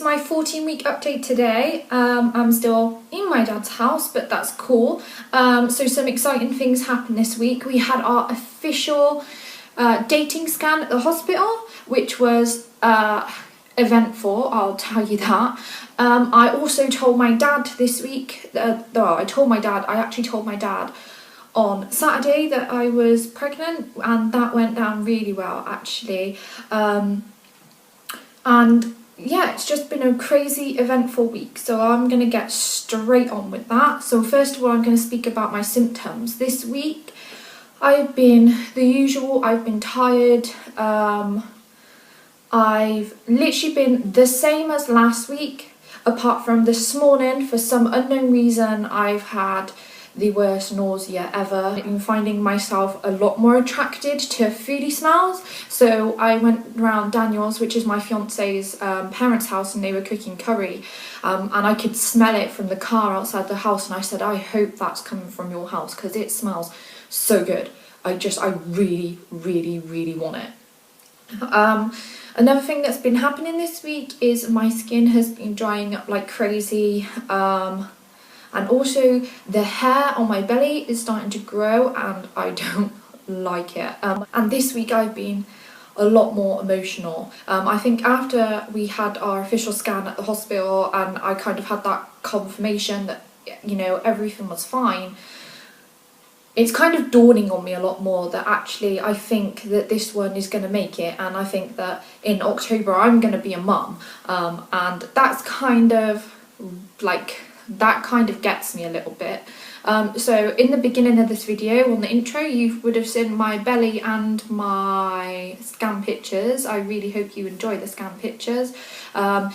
my 14-week update today. I'm still in my dad's house, but that's cool. So some exciting things happened this week. We had our official dating scan at the hospital, which was eventful, I'll tell you that. I also told my dad this week, I actually told my dad on Saturday that I was pregnant, and that went down really well actually. And yeah, it's just been a crazy eventful week, so I'm going to get straight on with that. So first of all, I'm going to speak about my symptoms. This week I've been the usual. I've been tired. I've literally been the same as last week, apart from this morning. For some unknown reason, I've had the worst nausea ever. I've been finding myself a lot more attracted to foodie smells. So I went around Daniel's, which is my fiance's parents' house, and they were cooking curry. And I could smell it from the car outside the house, and I said, I hope that's coming from your house because it smells so good. I really, really, really want it. Another thing that's been happening this week is my skin has been drying up like crazy. And also the hair on my belly is starting to grow, and I don't like it. And this week I've been a lot more emotional. I think after we had our official scan at the hospital and I kind of had that confirmation that, you know, everything was fine, it's kind of dawning on me a lot more that actually I think that this one is going to make it, and I think that in October I'm going to be a mum. And that's kind of like, that kind of gets me a little bit. So in the beginning of this video, on the intro, you would have seen my belly and my scan pictures. I really hope you enjoy the scan pictures. At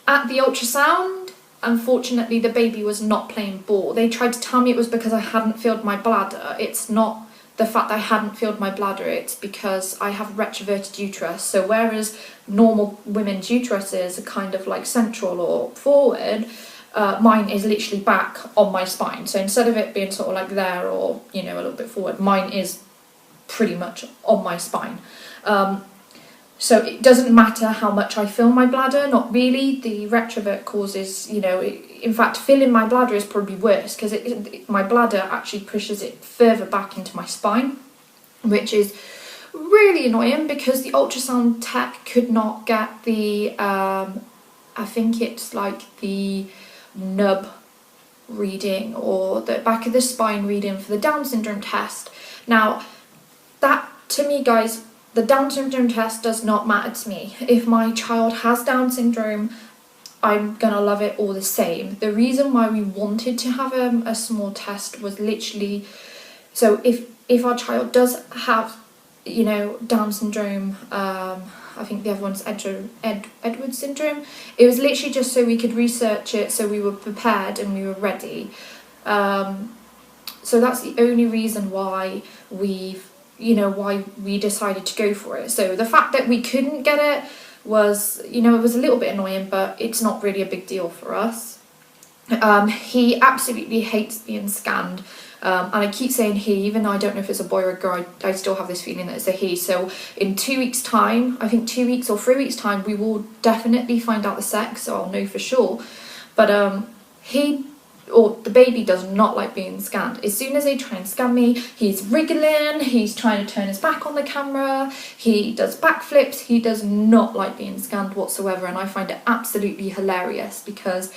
the ultrasound, unfortunately, the baby was not playing ball. They tried to tell me it was because I hadn't filled my bladder. It's not the fact that I hadn't filled my bladder, it's because I have retroverted uterus. So whereas normal women's uteruses are kind of like central or forward, mine is literally back on my spine. So instead of it being sort of like there or, you know, a little bit forward, mine is pretty much on my spine. So it doesn't matter how much I fill my bladder, not really. The retrovert causes, you know, in fact, filling my bladder is probably worse because my bladder actually pushes it further back into my spine, which is really annoying because the ultrasound tech could not get the, I think it's like the nub reading or the back of the spine reading for the Down syndrome test. Now, that to me, guys, the Down syndrome test does not matter to me. If my child has Down syndrome, I'm gonna love it all the same. The reason why we wanted to have a small test was literally, so if our child does have, you know, Down syndrome, I think the other one's Edwards syndrome. It was literally just so we could research it, so we were prepared and we were ready. So that's the only reason why we decided to go for it. So the fact that we couldn't get it was, you know, it was a little bit annoying, but it's not really a big deal for us. He absolutely hates being scanned. And I keep saying he, even though I don't know if it's a boy or a girl, I still have this feeling that it's a he. So in 2 weeks' time, I think 2 weeks or 3 weeks' time, we will definitely find out the sex, so I'll know for sure. But the baby does not like being scanned. As soon as they try and scan me, he's wriggling, he's trying to turn his back on the camera, he does backflips, he does not like being scanned whatsoever, and I find it absolutely hilarious because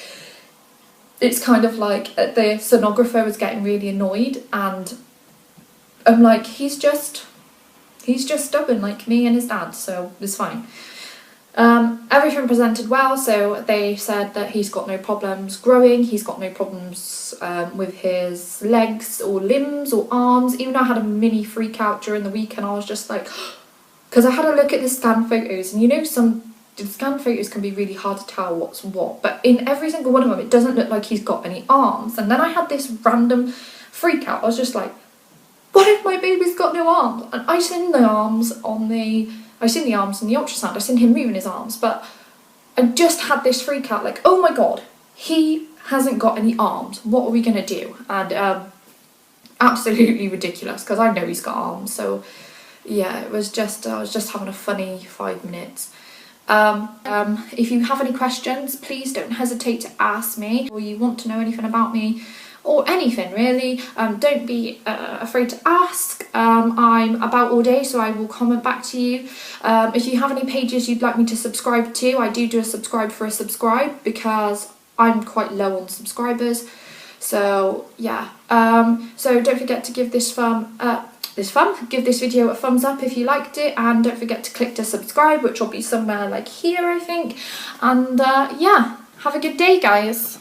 it's kind of like the sonographer was getting really annoyed, and I'm like, he's just stubborn like me and his dad, so it's fine. Everything presented well, so they said that he's got no problems growing, he's got no problems with his legs or limbs or arms. Even though I had a mini freak out during the week, and I was just like, because I had a look at the scan photos, and you know, the scan photos can be really hard to tell what's what, but in every single one of them it doesn't look like he's got any arms. And then I had this random freak out. I was just like, what if my baby's got no arms? And I seen the arms in the ultrasound, I seen him moving his arms, but I just had this freak out like, oh my god, he hasn't got any arms, what are we gonna do? And absolutely ridiculous because I know he's got arms. So yeah, it was just, I was just having a funny 5 minutes. If you have any questions, please don't hesitate to ask me, or you want to know anything about me, or anything really, don't be afraid to ask. I'm about all day, so I will comment back to you. If you have any pages you'd like me to subscribe to, I do a subscribe for a subscribe, because I'm quite low on subscribers. So yeah, so don't forget to give this give this video a thumbs up if you liked it, and don't forget to click to subscribe, which will be somewhere like here, I think. And yeah, have a good day, guys.